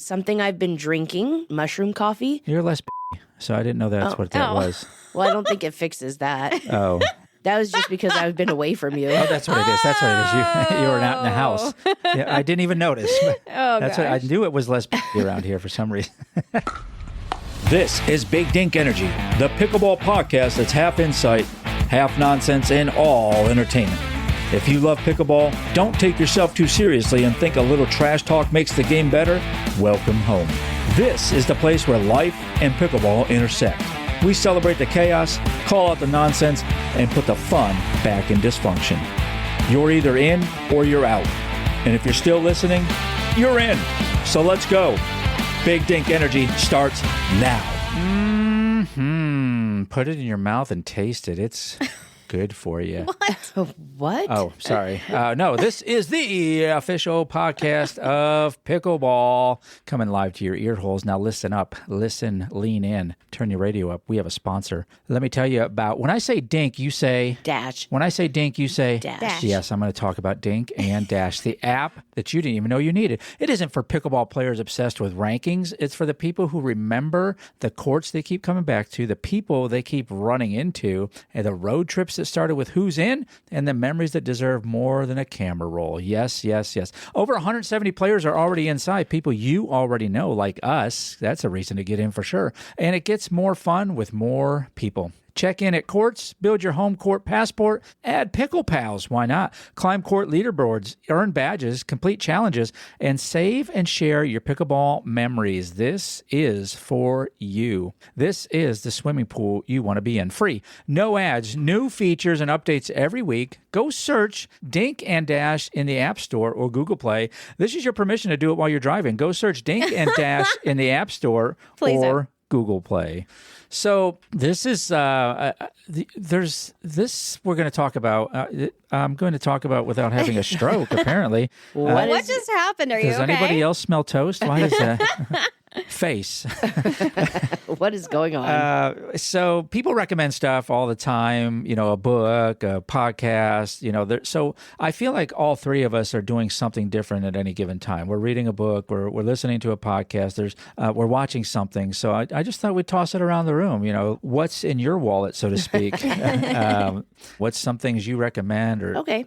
Something I've been drinking, mushroom coffee. You're less so I didn't know that's what that was. Well, I don't think it fixes that. Oh. That was just because I've been away from you. Oh, that's what it is. That's what it is. You were not in the house. Yeah, I didn't even notice. That's what I knew it was less around here for some reason. This is Big Dink Energy, the pickleball podcast that's half insight, half nonsense, and all entertainment. If you love pickleball, don't take yourself too seriously and think a little trash talk makes the game better, welcome home. This is the place where life and pickleball intersect. We celebrate the chaos, call out the nonsense, and put the fun back in dysfunction. You're either in or you're out. And if you're still listening, you're in. So let's go. Big Dink Energy starts now. Put it in your mouth and taste it. It's good for you. What? Oh, sorry. No, this is the official podcast of Pickleball, coming live to your ear holes. Now listen up, listen, lean in, turn your radio up. We have a sponsor. Let me tell you about, when I say Dink, you say Dash. When I say Dink, you say Dash. Yes, I'm going to talk about Dink and Dash, the app that you didn't even know you needed. It isn't for pickleball players obsessed with rankings. It's for the people who remember the courts they keep coming back to, the people they keep running into, and the road trips that started with who's in, and the memories that deserve more than a camera roll. Yes, yes, yes. Over 170 players are already inside. People you already know, like us. That's a reason to get in for sure. And it gets more fun with more people. Check in at courts, build your home court passport, add pickle pals. Why not? Climb court leaderboards, earn badges, complete challenges, and save and share your pickleball memories. This is for you. This is the swimming pool you want to be in. Free, no ads, new features and updates every week. Go search Dink and Dash in the App Store or Google Play. This is your permission to do it while you're driving. Go search Dink and Dash in the App Store or Google Play. So this is there's this we're going to talk about. I'm going to talk about without having a stroke. Apparently, what just happened? Are you okay? Does anybody else smell toast? Why is that? Face. What is going on? So people recommend stuff all the time, you know, a book, a podcast, you know, so I feel like all three of us are doing something different at any given time. We're reading a book, we're listening to a podcast, we're watching something. So I just thought we'd toss it around the room, you know, what's in your wallet, so to speak? What's some things you recommend? Okay.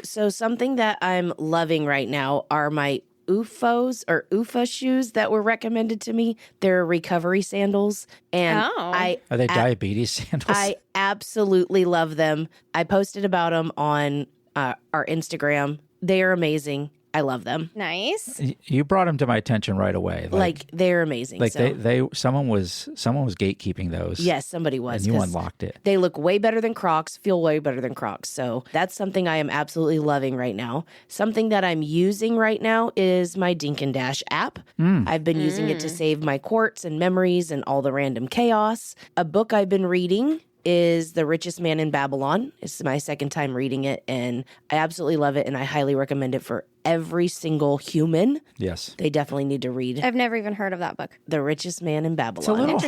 So something that I'm loving right now are my UFA shoes that were recommended to me. They're recovery sandals. And are they diabetes sandals? I absolutely love them. I posted about them on our Instagram. They are amazing. I love them. Nice. You brought them to my attention right away. Like they're amazing. Like someone was gatekeeping those. Yes, somebody was. And you unlocked it. They look way better than Crocs, feel way better than Crocs. So that's something I am absolutely loving right now. Something that I'm using right now is my Dink and Dash app. I've been using it to save my courts and memories and all the random chaos. A book I've been reading is The Richest Man in Babylon. It's my second time reading it, and I absolutely love it, and I highly recommend it for every single human. Yes. They definitely need to read. I've never even heard of that book. The Richest Man in Babylon. It's a little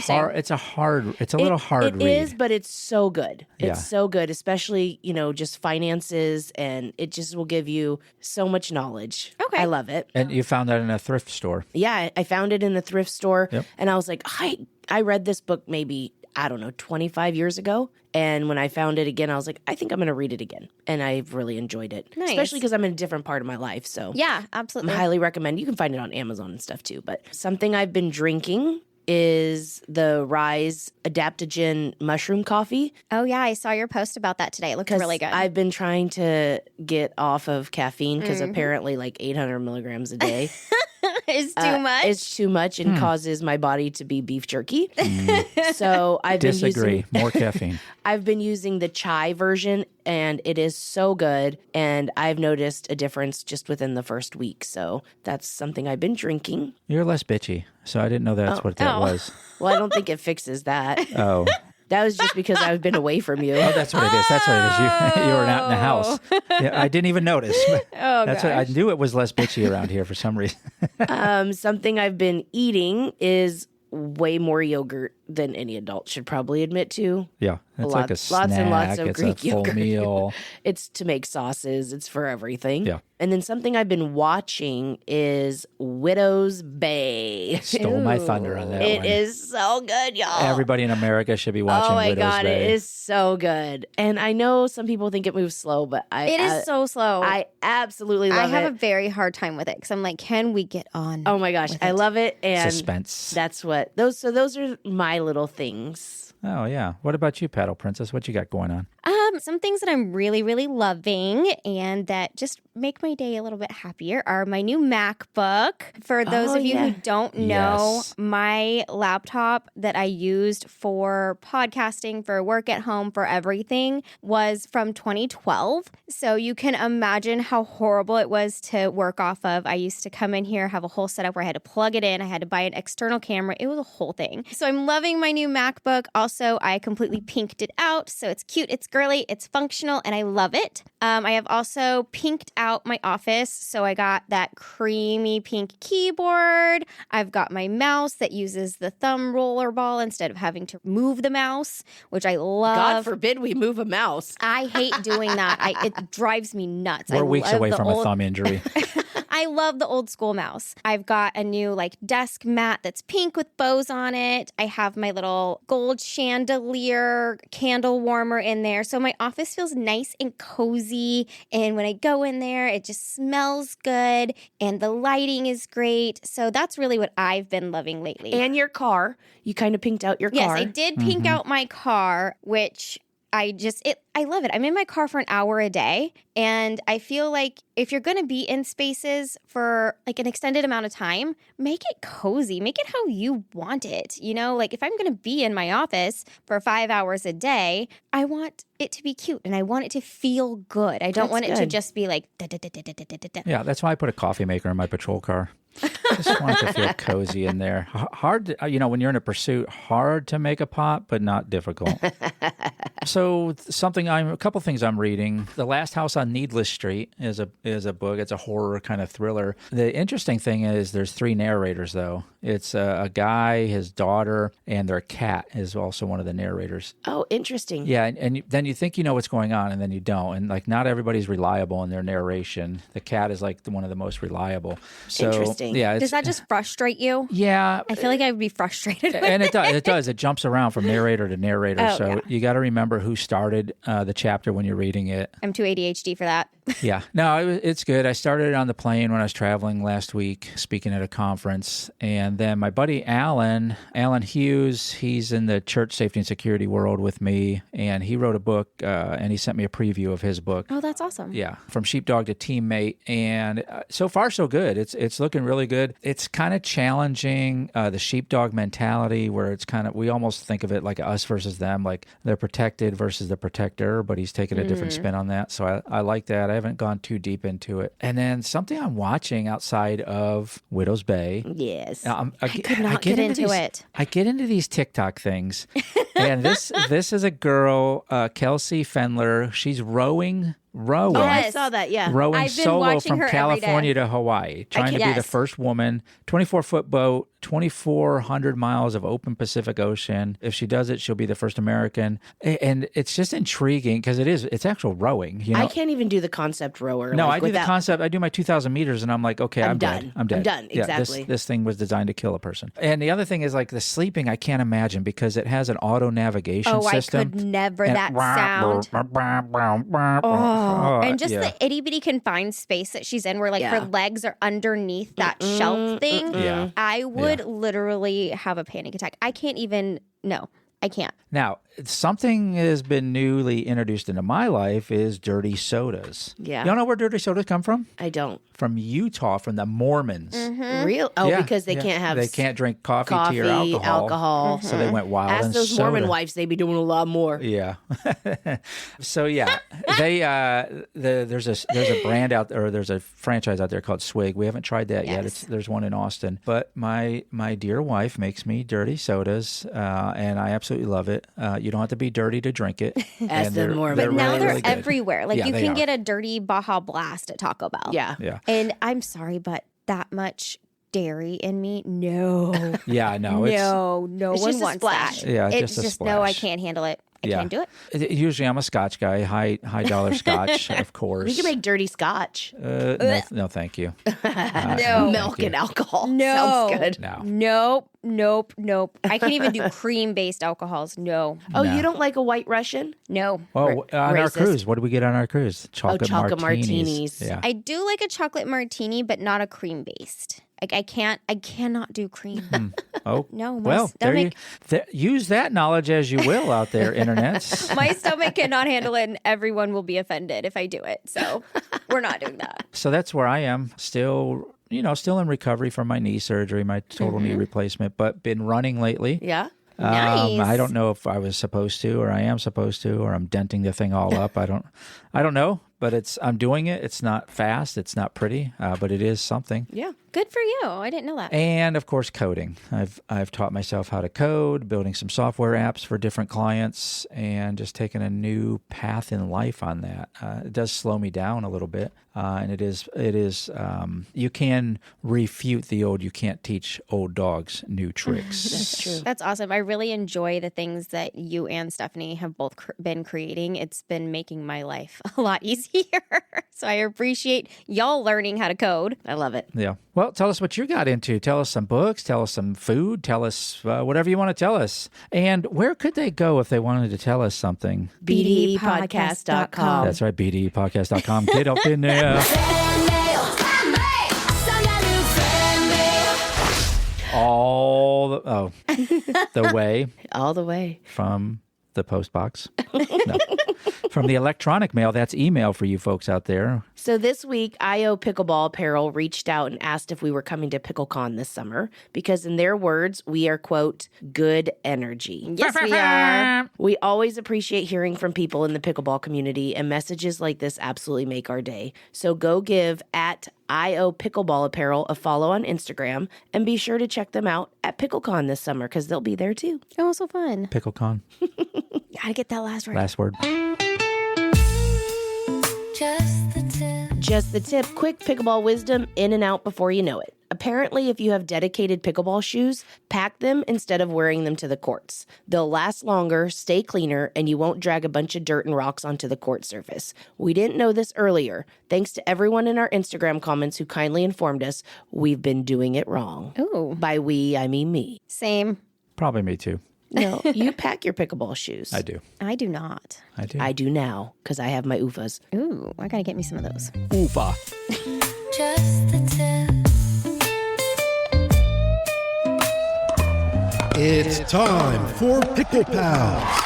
hard. It's a little hard read. It is, but it's so good. It's so good, especially, you know, just finances, and it just will give you so much knowledge. Okay. I love it. And you found that in a thrift store. Yeah, I found it in a thrift store, and I was like, I read this book maybe, I don't know, 25 years ago. And when I found it again, I was like, I think I'm going to read it again. And I've really enjoyed it. Nice. Especially because I'm in a different part of my life. So yeah, absolutely. I highly recommend. You can find it on Amazon and stuff too. But something I've been drinking is the Rise Adaptogen Mushroom Coffee. Oh, yeah. I saw your post about that today. It looked really good. I've been trying to get off of caffeine because apparently like 800 milligrams a day is too much. It's too much and causes my body to be beef jerky. So I've Disagree. More caffeine. I've been using the chai version, and it is so good. And I've noticed a difference just within the first week. So that's something I've been drinking. You're less bitchy, so I didn't know that's what that was. Well, I don't think it fixes that. Oh. That was just because I've been away from you. Oh, that's what it is. That's what it is. You were not in the house. Yeah, I didn't even notice. That's what I knew it was less bitchy around here for some reason. Something I've been eating is way more yogurt than any adult should probably admit to. Yeah, It's like a snack. Lots and lots of it's Greek a full yogurt. meal. It's to make sauces. It's for everything. Yeah. And then something I've been watching is Widow's Bay. Stole my thunder on that It one. is so good, y'all. Everybody in America should be watching Oh my Widow's God, Bay. it is so good. And I know some people think it moves slow, but It is so slow. I absolutely love I have it. a very hard time with it because I'm like, can we get on? Oh my gosh, I love it. And Suspense. that's what those are my little things. Oh, yeah. What about you, Paddle Princess? What you got going on? Some things that I'm really, really loving and that just make my day a little bit happier are my new MacBook. For those of you who don't know, Yes. my laptop that I used for podcasting, for work at home, for everything was from 2012. So you can imagine how horrible it was to work off of. I used to come in here, have a whole setup where I had to plug it in. I had to buy an external camera. It was a whole thing. So I'm loving my new MacBook. Also, I completely pinked it out. So it's cute, it's girly, it's functional, and I love it. I have also pinked out my office. So I got that creamy pink keyboard. I've got my mouse that uses the thumb roller ball instead of having to move the mouse, which I love. God forbid we move a mouse. I hate doing that. It drives me nuts. We're I weeks love away the from a thumb injury. I love the old school mouse. I've got a new like desk mat that's pink with bows on it. I have my little gold chandelier candle warmer in there. So my office feels nice and cozy. And when I go in there, it just smells good and the lighting is great. So that's really what I've been loving lately. And your car. You kind of pinked out your yes, car. I did pink out my car, which I love it. I'm in my car for an hour a day. And I feel like if you're going to be in spaces for like an extended amount of time, make it cozy, make it how you want it. You know, like if I'm going to be in my office for 5 hours a day, I want it to be cute and I want it to feel good. I don't That's want it to good. just be like, da, da, da, da, da, da, da, da. Yeah, that's why I put a coffee maker in my patrol car. Just want it to feel cozy in there. Hard, when you're in a pursuit, hard to make a pot, but not difficult. So a couple things I'm reading. The Last House on Needless Street is a book. It's a horror kind of thriller. The interesting thing is there's 3 narrators though. It's a guy, his daughter, and their cat is also one of the narrators. Oh, interesting. Yeah, and then you think you know what's going on, and then you don't. And like not everybody's reliable in their narration. The cat is like one of the most reliable. So, Interesting. Yeah, Does that just frustrate you? Yeah, I feel like I would be frustrated. and it does. It does. It jumps around from narrator to narrator. Oh, So yeah. you got to remember who started the chapter when you're reading it. I'm too ADHD for that. Yeah. No, it's good. I started it on the plane when I was traveling last week, speaking at a conference. And then my buddy Alan Hughes, he's in the church safety and security world with me. And he wrote a book and he sent me a preview of his book. Oh, that's awesome. Yeah, from sheepdog to teammate, and so far so good. It's looking really good. It's kind of challenging the sheepdog mentality, where it's kind of we almost think of it like us versus them, like they're protected versus the protector. But he's taking a different spin on that, so I like that. I haven't gone too deep into it. And then something I'm watching outside of Widow's Bay. Yes. I could not get into it. I get into these TikTok things, and this is a girl, Kelsey Fendler. She's rowing. Oh, I Yes. saw that. Yeah. Rowing I've been solo watching from her every California day. to Hawaii, trying to be the Yes. first woman, 24-foot boat, 2,400 miles of open Pacific Ocean. If she does it, she'll be the first American. And it's just intriguing because it's actual rowing. You know? I can't even do the concept rower. No, like, I do without, the concept. I do my 2,000 meters, and I'm like, okay, I'm done. dead. I'm dead. I'm done. Yeah, Exactly. this thing was designed to kill a person. And the other thing is like the sleeping. I can't imagine because it has an auto navigation Oh, system. I could never. And- That sound. Oh, And just yeah. the itty bitty confined space that she's in, where like Yeah. her legs are underneath that shelf thing. Yeah. I would literally have a panic attack. I can't even. No, I can't. Now, something has been newly introduced into my life is dirty sodas. Yeah. You don't know where dirty sodas come from? I don't. From Utah, from the Mormons. Real? Oh, Yeah, because they yeah. can't have They can't drink coffee, coffee, tea, or alcohol. alcohol. So they went wild Ask and those soda. Mormon wives; they be doing a lot more. Yeah. So yeah, they there's a brand out there, or there's a franchise out there called Swig. We haven't tried that yet. Yes. There's one in Austin. But my dear wife makes me dirty sodas, and I absolutely love it. You don't have to be dirty to drink it. Ask And them more But They're now really, they're really good. everywhere. Like Yeah, you they can are. get a dirty Baja Blast at Taco Bell. Yeah. Yeah. And I'm sorry, but that much dairy in me, no. Yeah, I know. No, no It's one just a wants splash. that. Yeah, It's just a no, I splash. can't handle it. I can't do it. Usually I'm a Scotch guy, high dollar Scotch, of course. We can make dirty scotch. No, thank you. No. Milk and alcohol. No. Sounds good. No. Nope. I can't even do cream-based alcohols. No. Oh, you don't like a White Russian? No. Well, on our racist. cruise, what did we get on our cruise? Chocolate martinis. Yeah. I do like a chocolate martini, but not a cream-based. I cannot do cream. Oh, No, well, use that knowledge as you will out there, internets. My stomach cannot handle it, and everyone will be offended if I do it. So we're not doing that. So that's where I am, still in recovery from my knee surgery, my total knee replacement, but been running lately. Yeah. Nice. I don't know if I was supposed to, or I am supposed to, or I'm denting the thing all up. I don't know, but I'm doing it. It's not fast. It's not pretty, but it is something. Yeah. Good for you. I didn't know that. And of course, coding. I've taught myself how to code, building some software apps for different clients, and just taking a new path in life on that. It does slow me down a little bit, and it is. You can refute the old. You can't teach old dogs new tricks. That's true. That's awesome. I really enjoy the things that you and Stephanie have both been creating. It's been making my life a lot easier. So I appreciate y'all learning how to code. I love it. Yeah. Well, tell us what you got into. Tell us some books. Tell us some food. Tell us whatever you want to tell us. And where could they go if they wanted to tell us something? BDEpodcast.com. That's right, BDEpodcast.com. Get up in there. The way All the way. from the post box. No. From the electronic mail. That's email for you folks out there. So this week, IO Pickleball Apparel reached out and asked if we were coming to PickleCon this summer because in their words, we are, quote, good energy. Yes, we are. We always appreciate hearing from people in the pickleball community, and messages like this absolutely make our day. So go give at IO Pickleball Apparel a follow on Instagram, and be sure to check them out at PickleCon this summer because they'll be there too. Oh, so fun. PickleCon. Gotta get that last word. Last word. Just the tip, quick pickleball wisdom, in and out before you know it. Apparently, if you have dedicated pickleball shoes, pack them instead of wearing them to the courts. They'll last longer, stay cleaner, and you won't drag a bunch of dirt and rocks onto the court surface. We didn't know this earlier. Thanks to everyone in our Instagram comments who kindly informed us we've been doing it wrong. Ooh. By we, I mean me. Same. Probably me too. No, you pack your pickleball shoes. I do. I do not. I do now because I have my UFAs. Ooh, I gotta get me some of those. Oofa. Just the tip. It's time for Pickle Pals.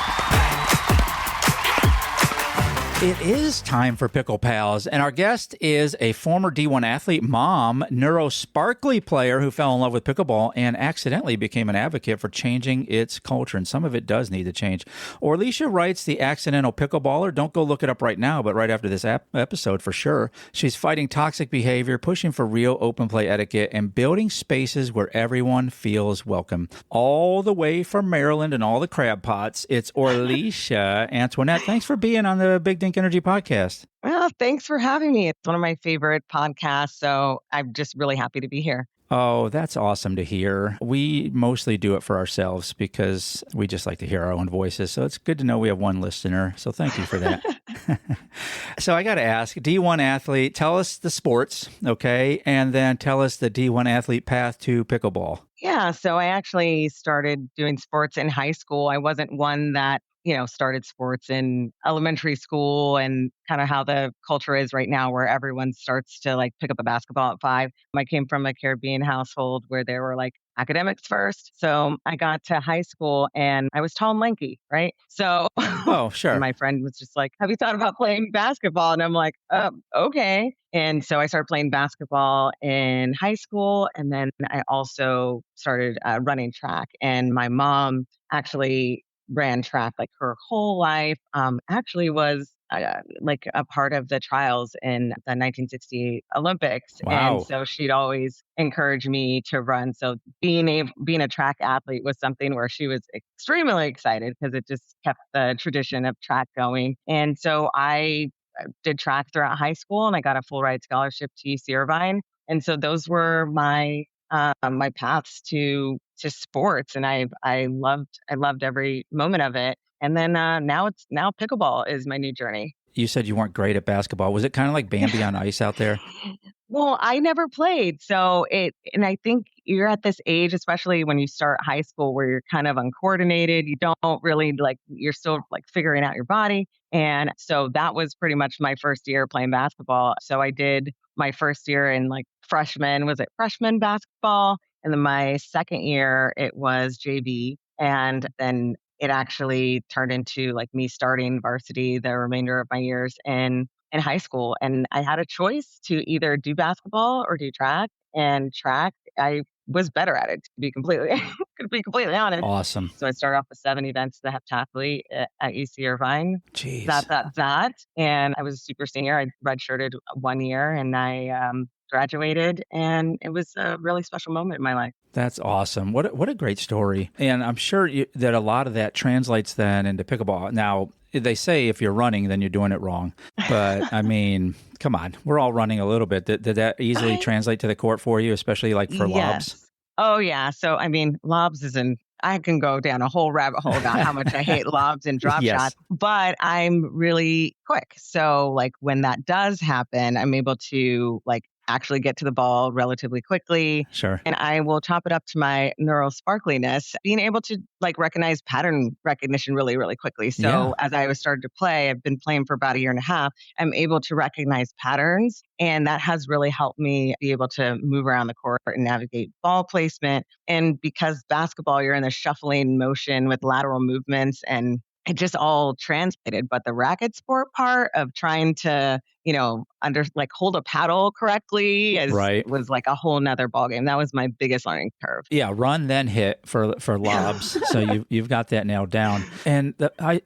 It is time for Pickle Pals, and our guest is a former D1 athlete, mom, neuro-sparkly player who fell in love with pickleball and accidentally became an advocate for changing its culture, and some of it does need to change. Orlicia writes the Accidental Pickleballer. Don't go look it up right now, but right after this episode for sure. She's fighting toxic behavior, pushing for real open play etiquette, and building spaces where everyone feels welcome. All the way from Maryland and all the crab pots, it's Orlicia Antoinette. Thanks for being on the Big Dink Energy podcast. Well, thanks for having me. It's one of my favorite podcasts, so I'm just really happy to be here. Oh, that's awesome to hear. We mostly do it for ourselves because we just like to hear our own voices. So it's good to know we have one listener. So thank you for that. So I got to ask, D1 athlete, tell us the sports, okay? And then tell us the D1 athlete path to pickleball. Yeah, so I actually started doing sports in high school. I wasn't one that started sports in elementary school and kind of how the culture is right now where everyone starts to like pick up a basketball at 5. I came from a Caribbean household where there were like academics first. So I got to high school and I was tall and lanky, right? So Oh, sure. my friend was just like, have you thought about playing basketball? And I'm like, okay. And so I started playing basketball in high school. And then I also started running track. And my mom actually ran track like her whole life, actually was like a part of the trials in the 1960 Olympics. Wow. And so she'd always encourage me to run. So being a track athlete was something where she was extremely excited because it just kept the tradition of track going. And so I did track throughout high school and I got a full ride scholarship to UC Irvine. And so those were my my paths to sports, and I loved every moment of it. And then now pickleball is my new journey. You said you weren't great at basketball. Was it kind of like Bambi on ice out there? Well, I never played. And I think you're at this age, especially when you start high school, where you're kind of uncoordinated. You don't really you're still like figuring out your body. And so that was pretty much my first year playing basketball. So I did my first year in like freshman basketball. And then my second year, it was JV. And then it actually turned into like me starting varsity the remainder of my years in high school. And I had a choice to either do basketball or do track. And track, I was better at it, to be completely honest. Awesome. So I started off with 7 events as a heptathlete at UC Irvine. Jeez. That. And I was a super senior. I redshirted 1 year and I graduated, and it was a really special moment in my life. That's awesome. What a great story. And I'm sure that a lot of that translates then into pickleball. Now, they say if you're running, then you're doing it wrong. But I mean, come on, we're all running a little bit. Did that easily translate to the court for you, especially like for lobs? Oh, yeah. So, I mean, lobs I can go down a whole rabbit hole about how much I hate lobs and drop shots, but I'm really quick. So, like, when that does happen, I'm able to, like, actually get to the ball relatively quickly. Sure. And I will chop it up to my neural sparkliness, being able to like recognize pattern recognition really, really quickly. So as I was started to play, I've been playing for about a year and a half, I'm able to recognize patterns. And that has really helped me be able to move around the court and navigate ball placement. And because basketball, you're in the shuffling motion with lateral movements, and it just all translated. But the racket sport part of trying to, hold a paddle correctly was like a whole nother ballgame. That was my biggest learning curve. Yeah, run then hit for lobs. So you've got that nailed down. And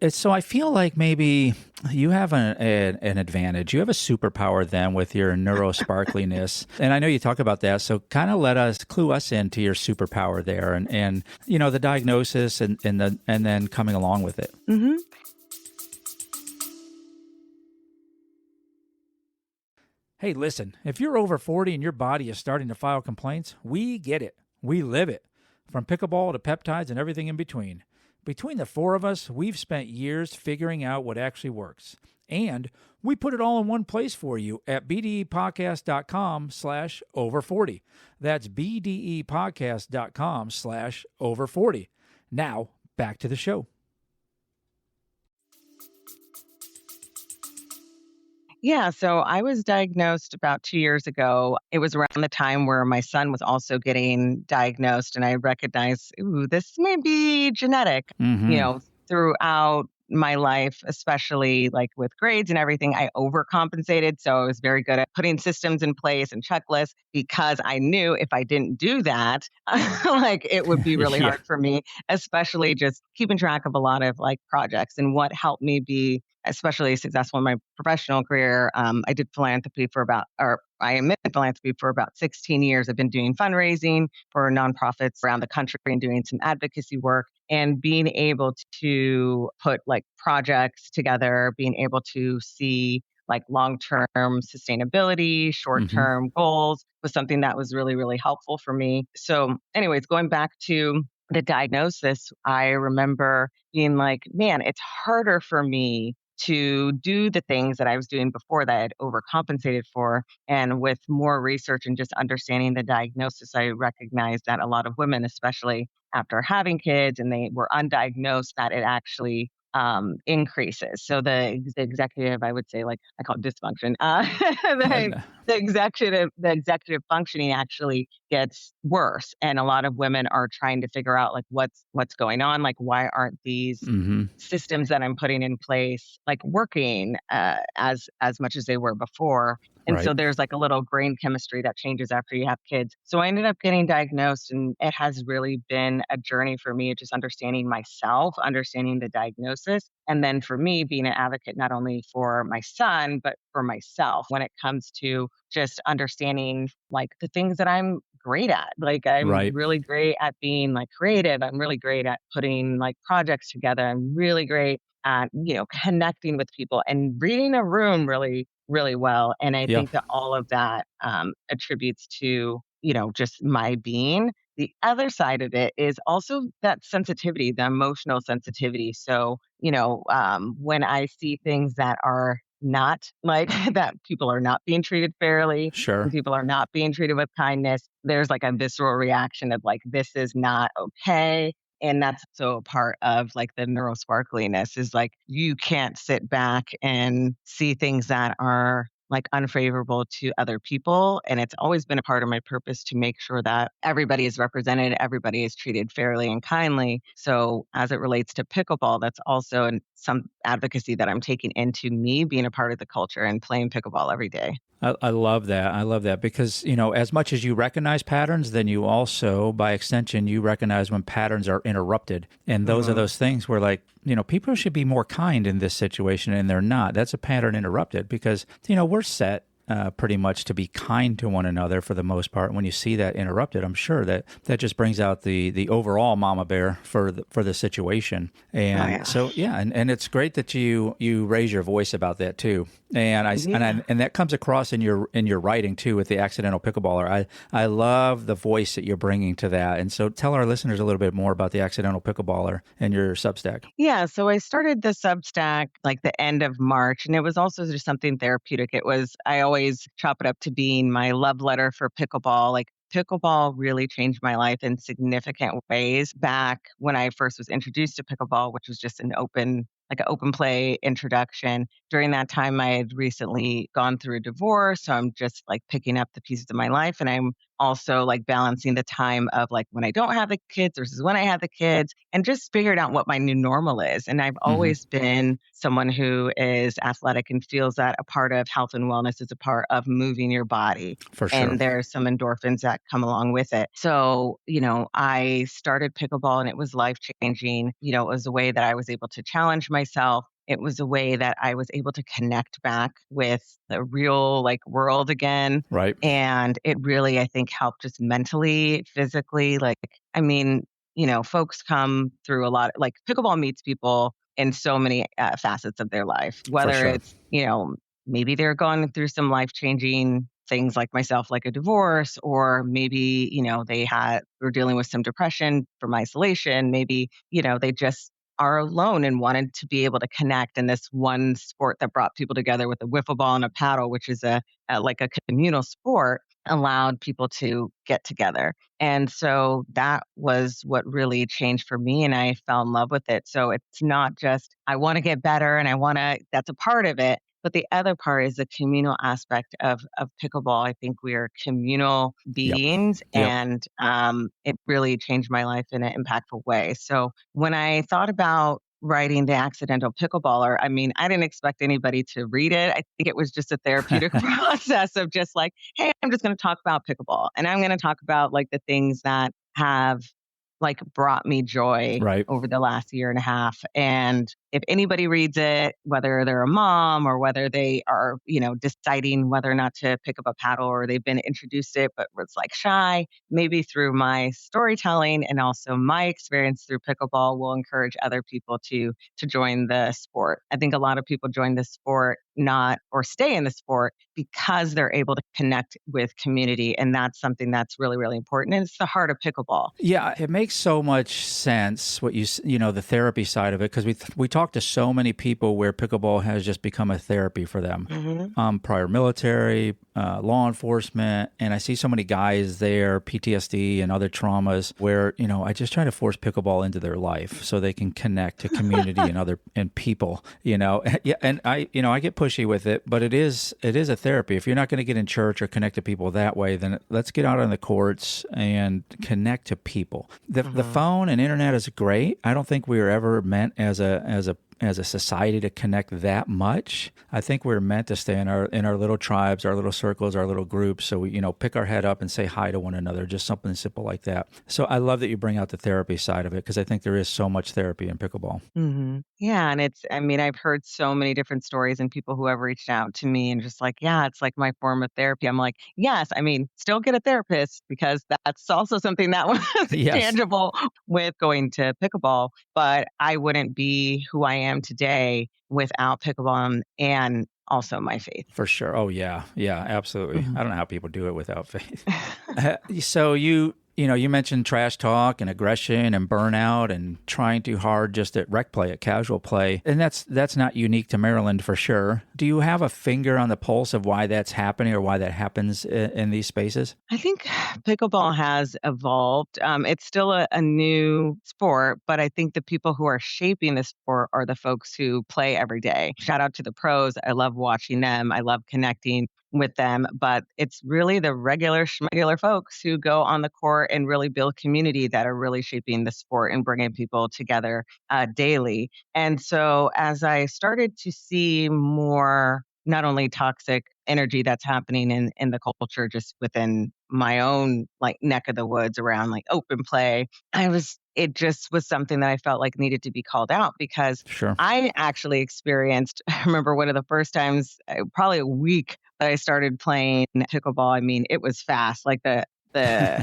so I feel like maybe you have an advantage. You have a superpower then with your neurosparkliness. And I know you talk about that. So kind of clue us into your superpower there and the diagnosis and then coming along with it. Mm-hmm. Hey, listen, if you're over 40 and your body is starting to file complaints, we get it. We live it. From pickleball to peptides and everything in between. Between the four of us, we've spent years figuring out what actually works. And we put it all in one place for you at bdepodcast.com/over40. That's bdepodcast.com/over40. Now, back to the show. Yeah, so I was diagnosed about 2 years ago. It was around the time where my son was also getting diagnosed, and I recognized, this may be genetic. Mm-hmm. Throughout my life, especially like with grades and everything, I overcompensated. So I was very good at putting systems in place and checklists because I knew if I didn't do that, like it would be really hard for me, especially just keeping track of a lot of like projects. And what helped me be especially successful in my professional career, I did philanthropy I am in philanthropy for about 16 years. I've been doing fundraising for nonprofits around the country and doing some advocacy work, and being able to put like projects together, being able to see like long-term sustainability, short-term goals was something that was really, really helpful for me. So anyways, going back to the diagnosis, I remember being like, man, it's harder for me to do the things that I was doing before that I had overcompensated for. And with more research and just understanding the diagnosis, I recognized that a lot of women, especially after having kids and they were undiagnosed, that it actually increases. So the executive, I would say, like I call it dysfunction. The executive functioning actually gets worse, and a lot of women are trying to figure out like what's going on. Like, why aren't these systems that I'm putting in place like working as much as they were before? And so there's like a little brain chemistry that changes after you have kids. So I ended up getting diagnosed, and it has really been a journey for me of just understanding myself, understanding the diagnosis. And then for me, being an advocate, not only for my son, but for myself when it comes to just understanding like the things that I'm great at. Like I'm really great at being like creative. I'm really great at putting like projects together. I'm really great at, connecting with people and reading a room really, really well. And I think that all of that attributes to, just my being. The other side of it is also that sensitivity, the emotional sensitivity. So, when I see things that are not like that, people are not being treated fairly, and Sure. people are not being treated with kindness, there's like a visceral reaction of like, this is not okay. And that's so a part of like the neurosparkliness is like, you can't sit back and see things that are like unfavorable to other people. And it's always been a part of my purpose to make sure that everybody is represented, everybody is treated fairly and kindly. So as it relates to pickleball, that's also some advocacy that I'm taking into me being a part of the culture and playing pickleball every day. I love that. I love that because, as much as you recognize patterns, then you also, by extension, you recognize when patterns are interrupted. And those are those things where, like, people should be more kind in this situation and they're not. That's a pattern interrupted because, we're set pretty much to be kind to one another for the most part. When you see that interrupted, I'm sure that just brings out the overall mama bear for the situation. And and it's great that you raise your voice about that too. And and that comes across in your writing too with the Accidental Pickleballer. I love the voice that you're bringing to that. And so tell our listeners a little bit more about the Accidental Pickleballer and your Substack. Yeah, so I started the Substack like the end of March, and it was also just something therapeutic. I always chop it up to being my love letter for pickleball. Like pickleball really changed my life in significant ways back when I first was introduced to pickleball, which was just an open play introduction. During that time, I had recently gone through a divorce. So I'm just like picking up the pieces of my life. And I'm also like balancing the time of like when I don't have the kids versus when I have the kids and just figured out what my new normal is. And I've always been someone who is athletic and feels that a part of health and wellness is a part of moving your body. For sure. And there's some endorphins that come along with it. So, I started pickleball and it was life changing. It was a way that I was able to challenge myself. It was a way that I was able to connect back with the real like world again. Right. And it really, I think, helped just mentally, physically. Folks come through a lot. Like pickleball meets people in so many facets of their life, whether it's, maybe they're going through some life changing things like myself, like a divorce, or maybe, they were dealing with some depression from isolation. Maybe, they just are alone and wanted to be able to connect. And this one sport that brought people together with a wiffle ball and a paddle, which is like a communal sport, allowed people to get together. And so that was what really changed for me. And I fell in love with it. So it's not just, I want to get better and that's a part of it. But the other part is the communal aspect of pickleball. I think we are communal beings, and it really changed my life in an impactful way. So when I thought about writing the Accidental Pickleballer, I didn't expect anybody to read it. I think it was just a therapeutic process of just like, hey, I'm just going to talk about pickleball, and I'm going to talk about like the things that have like brought me joy over the last year and a half. And if anybody reads it, whether they're a mom or whether they are, deciding whether or not to pick up a paddle, or they've been introduced to it, but was like shy, maybe through my storytelling and also my experience through pickleball will encourage other people to join the sport. I think a lot of people join the sport or stay in the sport because they're able to connect with community. And that's something that's really, really important. And it's the heart of pickleball. Yeah, it makes so much sense what the therapy side of it, because we talk to so many people where pickleball has just become a therapy for them. Prior military, law enforcement, and I see so many guys there, PTSD and other traumas, where I just try to force pickleball into their life so they can connect to community and people. Yeah, and I get pushy with it, but it is a therapy. If you're not going to get in church or connect to people that way, then let's get out on the courts and connect to people. The phone and internet is great. I don't think we were ever meant as a society to connect that much. I think we're meant to stay in our little tribes, our little circles, our little groups. So we, pick our head up and say hi to one another, just something simple like that. So I love that you bring out the therapy side of it, because I think there is so much therapy in pickleball. Yeah. And I've heard so many different stories and people who have reached out to me and just like, yeah, it's like my form of therapy. I'm like, yes, still get a therapist, because that's also something that was tangible with going to pickleball. But I wouldn't be who I am today without pickleball and also my faith. For sure. Oh, yeah. Yeah, absolutely. Mhm. I don't know how people do it without faith. So you mentioned trash talk and aggression and burnout and trying too hard just at rec play, at casual play. And that's not unique to Maryland for sure. Do you have a finger on the pulse of why that's happening or why that happens in these spaces? I think pickleball has evolved. It's still a new sport, but I think the people who are shaping the sport are the folks who play every day. Shout out to the pros. I love watching them. I love connecting with them, but it's really the regular schmegular folks who go on the court and really build community that are really shaping the sport and bringing people together daily. And so as I started to see more not only toxic energy that's happening in the culture just within my own like neck of the woods around like open play, it just was something that I felt like needed to be called out because Sure. I actually experienced, I remember one of the first times, probably a week that I started playing pickleball. I mean, it was fast. Like the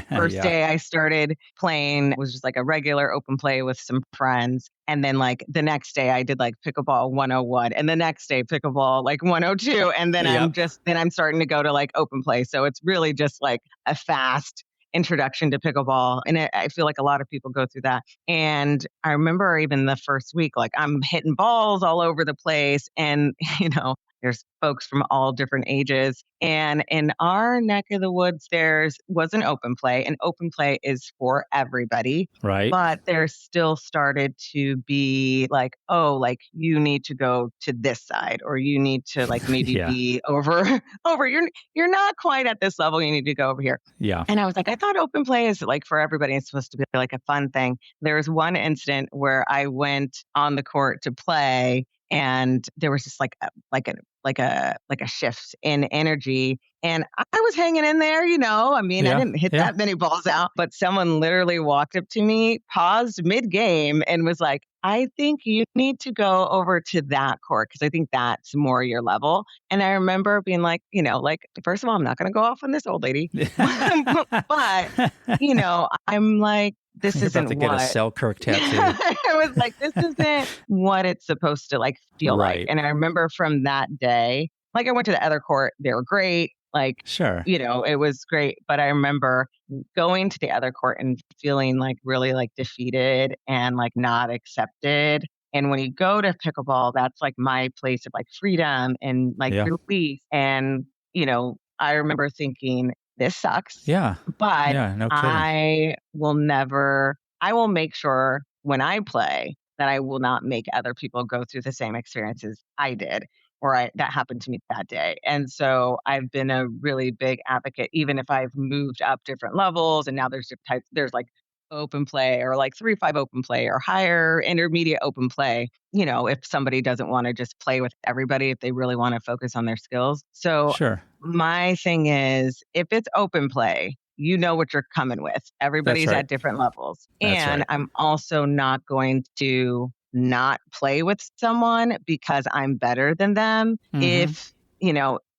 first Yeah. day I started playing was just like a regular open play with some friends. And then like the next day I did like pickleball 101 and the next day pickleball like 102. And then Yep. I'm starting to go to like open play. So it's really just like a fast introduction to pickleball. And I feel like a lot of people go through that. And I remember even the first week, like I'm hitting balls all over the place. And, there's folks from all different ages. And in our neck of the woods, was an open play, and open play is for everybody. Right. But there still started to be like, oh, like you need to go to this side, or you need to like maybe Yeah. be over. You're not quite at this level. You need to go over here. Yeah. And I was like, I thought open play is like for everybody. It's supposed to be like a fun thing. There was one incident where I went on the court to play, and there was just like a shift in energy. And I was hanging in there, I mean, I didn't hit that many balls out, but someone literally walked up to me, paused mid-game, and was like, I think you need to go over to that court because I think that's more your level. And I remember being like, first of all, I'm not going to go off on this old lady, but, I'm like, this You're isn't about to get a Selkirk tattoo. I was like, this isn't what it's supposed to like feel like. And I remember from that day, like I went to the other court, they were great. Like, Sure. It was great. But I remember going to the other court and feeling like really like defeated and like not accepted. And when you go to pickleball, that's like my place of like freedom and like release. And, I remember thinking, this sucks. Yeah. But no kidding. I will make sure when I play that I will not make other people go through the same experiences I did or that happened to me that day. And so I've been a really big advocate, even if I've moved up different levels and now there's different types, there's like open play or like 3-5 open play or higher intermediate open play, if somebody doesn't want to just play with everybody, if they really want to focus on their skills. So Sure. My thing is, if it's open play, you know what you're coming with. Everybody's right. at different levels. That's and right. I'm also not going to not play with someone because I'm better than them. Mhm.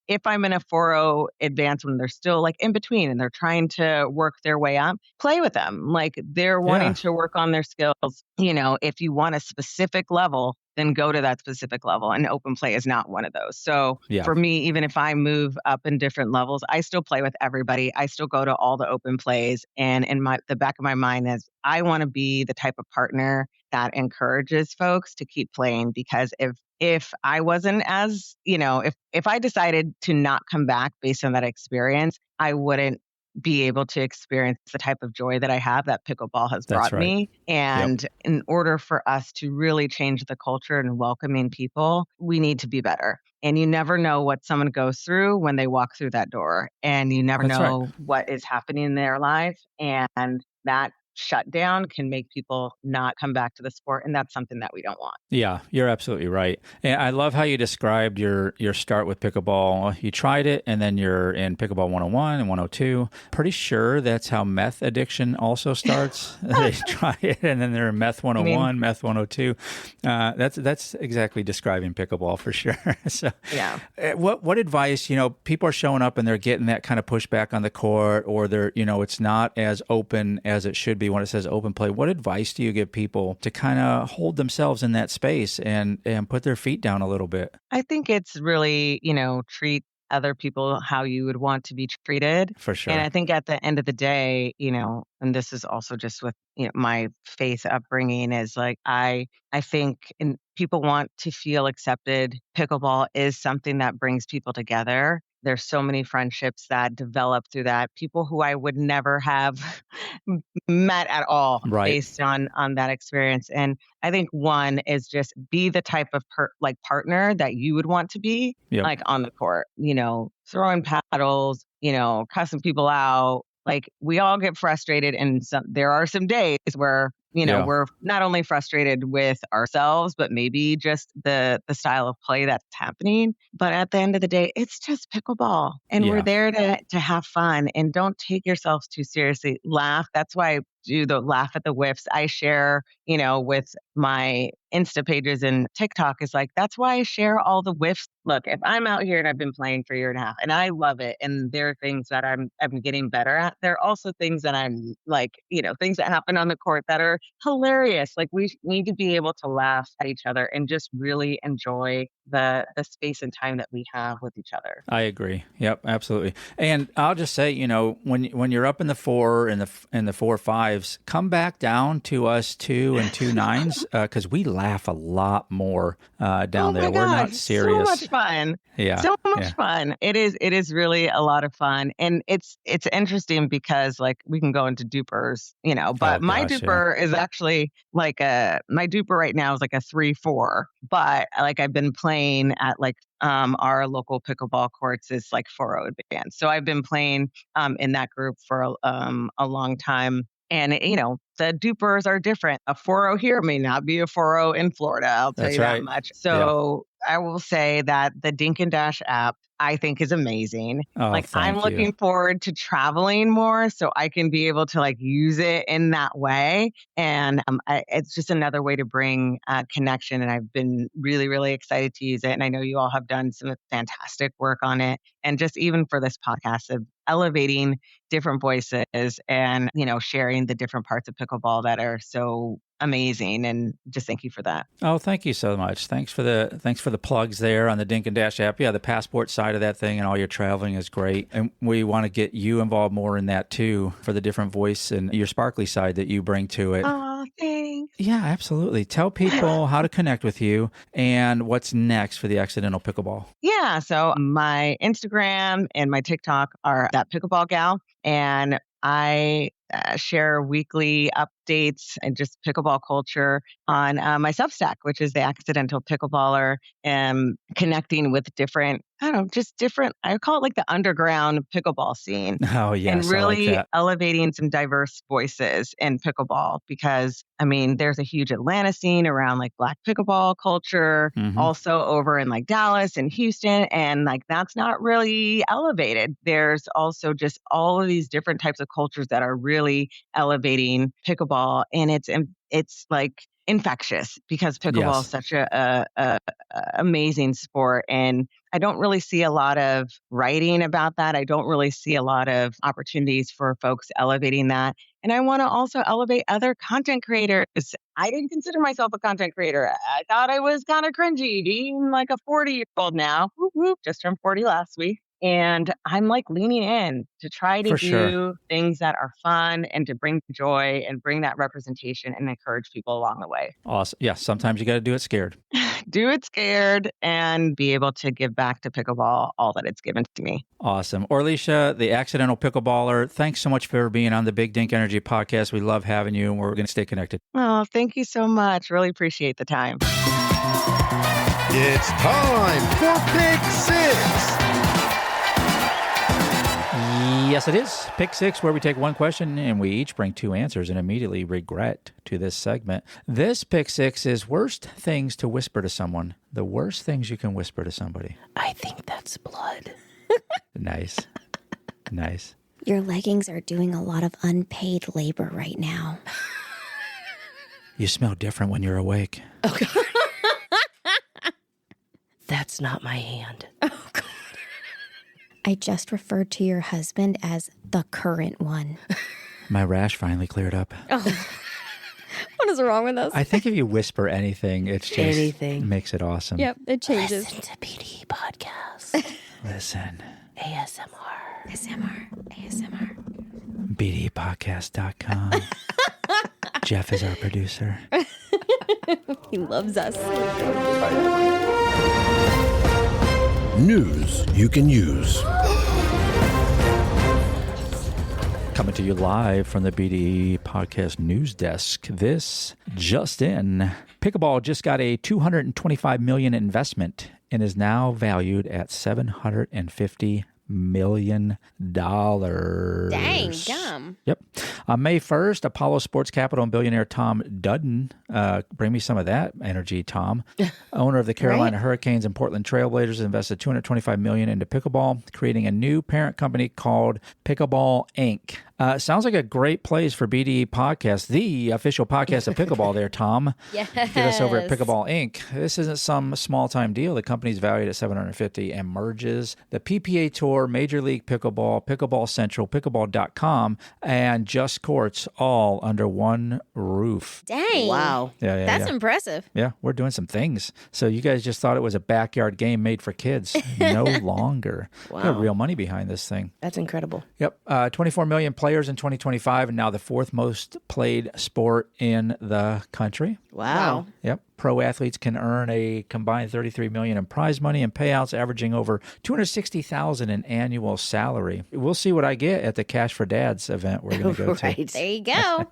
If I'm in a 4-0 advance when they're still like in between and they're trying to work their way up, play with them. Like they're wanting to work on their skills. If you want a specific level, then go to that specific level. And open play is not one of those. So for me, even if I move up in different levels, I still play with everybody. I still go to all the open plays. And in the back of my mind is I want to be the type of partner that encourages folks to keep playing, because if I wasn't as, if I decided to not come back based on that experience, I wouldn't be able to experience the type of joy that I have that pickleball has That's brought right. me. And in order for us to really change the culture and welcoming people, we need to be better. And you never know what someone goes through when they walk through that door. And you never That's know right. what is happening in their life. And that shutdown can make people not come back to the sport. And that's something that we don't want. Yeah, you're absolutely right. And I love how you described your start with pickleball. You tried it, and then you're in pickleball 101 and 102. Pretty sure that's how meth addiction also starts. They try it, and then they're in meth 101, meth 102. That's exactly describing pickleball for sure. So, what advice? People are showing up and they're getting that kind of pushback on the court, or they're it's not as open as it should be. be when it says open play. What advice do you give people to kind of hold themselves in that space and put their feet down a little bit? I think it's really, treat other people how you would want to be treated. For And sure. I think at the end of the day, and this is also just with my faith upbringing is like I think people want to feel accepted. Pickleball is something that brings people together. There's so many friendships that develop through that. People who I would never have met at all Right. based on that experience. And I think one is just be the type of partner that you would want to be, Yep. like on the court, throwing paddles, cussing people out. Like we all get frustrated, and there are some days where Yeah. we're not only frustrated with ourselves, but maybe just the style of play that's happening. But at the end of the day, it's just pickleball, and we're Yeah. there to have fun, and don't take yourselves too seriously. Laugh. That's why I do the laugh at the whiffs. I share, with my Insta pages and TikTok is like, that's why I share all the whiffs. Look, if I'm out here and I've been playing for a year and a half and I love it, and there are things that I'm getting better at, there are also things that I'm like, things that happen on the court that are hilarious. Like we need to be able to laugh at each other and just really enjoy the space and time that we have with each other. I agree. Yep, absolutely. And I'll just say, when you're up in the 4 and the 4-5s, come back down to us 2 and 2 9s because we laugh a lot more down there. My We're not God, serious. So much fun. Yeah. So much fun. It is really a lot of fun. And it's interesting because like we can go into dupers, but my duper is actually like my duper right now is like a 3-4. But like I've been playing at like our local pickleball courts is like 4-0 advanced. So I've been playing in that group for a long time. And, the dupers are different. A 4-0 here may not be a 4-0 in Florida. I'll tell That's you that right. much. So I will say that the Dink and Dash app, I think is amazing. Oh, like I'm thank you. looking forward to traveling more so I can be able to like use it in that way. And it's just another way to bring connection. And I've been really, really excited to use it. And I know you all have done some fantastic work on it. And just even for this podcast of elevating different voices and, sharing the different parts of pickleball that are so amazing. And just thank you for that. Oh, thank you so much. Thanks for the plugs there on the Dink and Dash app. Yeah, the passport side of that thing and all your traveling is great. And we want to get you involved more in that too for the different voice and your sparkly side that you bring to it. Oh, thanks. Yeah, absolutely. Tell people how to connect with you and what's next for the Accidental Pickleball. Yeah. So my Instagram and my TikTok are ThatPickleballGal. And I share weekly updates and just pickleball culture on my Substack, which is the Accidental Pickleballer, and connecting with different, I call it like the underground pickleball scene. Oh, yes. And really I like that. elevating some diverse voices in pickleball because, there's a huge Atlanta scene around like Black pickleball culture, also over in like Dallas and Houston. And like that's not really elevated. There's also just all of these different types of cultures that are really elevating pickleball. And it's like infectious because pickleball is such a amazing sport. And I don't really see a lot of writing about that. I don't really see a lot of opportunities for folks elevating that. And I want to also elevate other content creators. I didn't consider myself a content creator. I thought I was kind of cringy being like a 40-year-old now. Whoop, whoop, just turned 40 last week. And I'm like leaning in to try to do things that are fun and to bring joy and bring that representation and encourage people along the way. Awesome. Yeah, sometimes you got to do it scared. Do it scared and be able to give back to pickleball all that it's given to me. Awesome. Orlicia, the Accidental Pickleballer, thanks so much for being on the Big Dink Energy podcast. We love having you and we're going to stay connected. Oh, thank you so much. Really appreciate the time. It's time for Pick 6. Yes, it is. Pick 6, where we take one question and we each bring 2 answers and immediately regret to this segment. This Pick 6 is worst things to whisper to someone. The worst things you can whisper to somebody. I think that's blood. Nice. Nice. Your leggings are doing a lot of unpaid labor right now. You smell different when you're awake. Oh, God. That's not my hand. Oh, God. I just referred to your husband as the current one. My rash finally cleared up. Oh. What is wrong with us? I think if you whisper anything, it's just Anything. makes it awesome. Yep, it changes. Listen to BDE Podcast. Listen. ASMR. ASMR. BDEpodcast.com. Jeff is our producer. He loves us. News you can use. Coming to you live from the BDE Podcast News Desk. This just in. Pickleball just got a $225 million investment and is now valued at $750 million. Dang, gum. Yep. On May 1st, Apollo Sports Capital and billionaire Tom Dudden, bring me some of that energy, Tom, owner of the Carolina Hurricanes and Portland Trailblazers, invested $225 million into pickleball, creating a new parent company called Pickleball Inc. Sounds like a great place for BDE Podcast, the official podcast of pickleball there, Tom. Yes. Get us over at Pickleball Inc. This isn't some small-time deal. The company's valued at $750 and merges the PPA Tour, Major League Pickleball, Pickleball Central, Pickleball.com, and Just Courts all under one roof. Dang. Wow. Yeah, That's impressive. Yeah, we're doing some things. So you guys just thought it was a backyard game made for kids. No longer. Wow. Got real money behind this thing. That's incredible. Yep. 24 million players in 2025, and now the fourth most played sport in the country. Wow. Yep. Pro athletes can earn a combined $33 million in prize money and payouts, averaging over $260,000 in annual salary. We'll see what I get at the Cash for Dads event we're going to go to. There you go.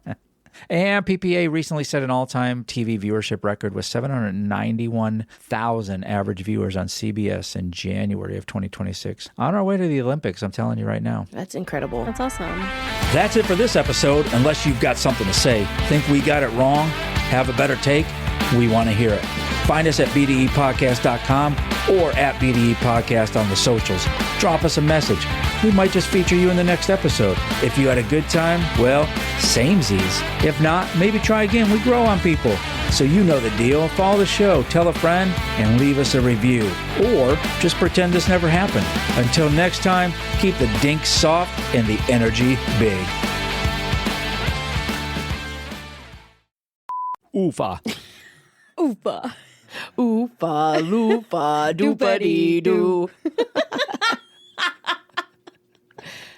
And PPA recently set an all-time TV viewership record with 791,000 average viewers on CBS in January of 2026. On our way to the Olympics, I'm telling you right now. That's incredible. That's awesome. That's it for this episode. Unless you've got something to say, think we got it wrong, have a better take, we want to hear it. Find us at bdepodcast.com or at BDE Podcast on the socials. Drop us a message. We might just feature you in the next episode. If you had a good time, well, samesies. If not, maybe try again. We grow on people. So you know the deal. Follow the show, tell a friend, and leave us a review. Or just pretend this never happened. Until next time, keep the dink soft and the energy big. Oofa. Oopa. Oopa, loopa, doopity doo.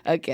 Okay.